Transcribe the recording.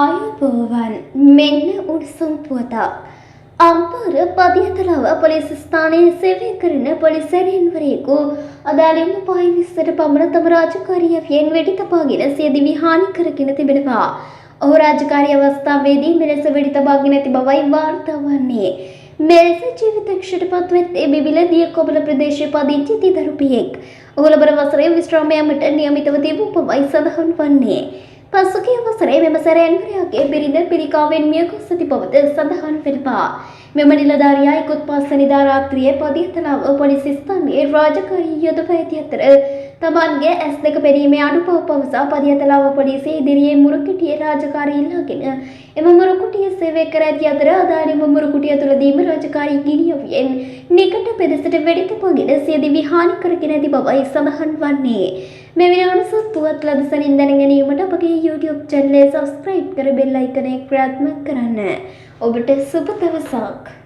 අයබෝවන් මෙන්න උණුසුම් පුවතක්. අම්පාර පදියතලාව පොලිස් ස්ථානයේ සේවය කරන පොලිස් සැරියන්වරයෙකු අදාළම පහයි 20ට පමණ තම රාජකාරියෙන් වෙඩි තබාගෙන සිය දිවි හානි කරගෙන තිබෙනවා. ඔහු රාජකාරී අවස්ථාවේදී මෙලෙස වෙඩි තබාගෙන ඇති බවයි වාර්තා වන්නේ. මෙලෙස ජීවිතයකට පත්වෙත්තේ බිබිල දියකොබල ප්‍රදේශයේ පදිංචි තිදරුපියෙක්. ඔහු ලබන වසරේ විශ්‍රාම යාමට නියමිතව තිබූ බවයි සඳහන් වන්නේ. පසුගිය වසරේ මෙම සැරයන්වරයාගේ බිරිඳ පිළිකාවෙන් මිය ගොස් ඇති බවද සඳහන් වෙනවා. මෙම නිලධාරියා ඉකුත් පස්වැනිදා රාත්‍රියේ පදියතලාව පොලිස් ස්ථානයේ රාජකාරී යොදවා ඇති අතර තමන්ගේ ඇස් දෙක පෙනීමේ අනුභව පවසා පදියතලාව පොලිසිය ඉදිරියේ මුරුකුටියේ රාජකාරී ඉල්ලාගෙන එම මුරුකුටිය සේවය කර ඇති අතර අදාළම මුරුකුටිය තුළදීම රාජකාරී ගිනියවියෙන් නිකට පෙදෙසට වෙඩි තබාගෙන සිය දිවි හානි කරගෙන ඇති බවයි සඳහන් වන්නේ. මේ විනාඩි පුවත් ලදසනින් දැන ගැනීමට අපගේ YouTube channel එක subscribe කර bell icon එක ක්‍රියාත්මක කරන්න. ඔබට සුබ දවසක්.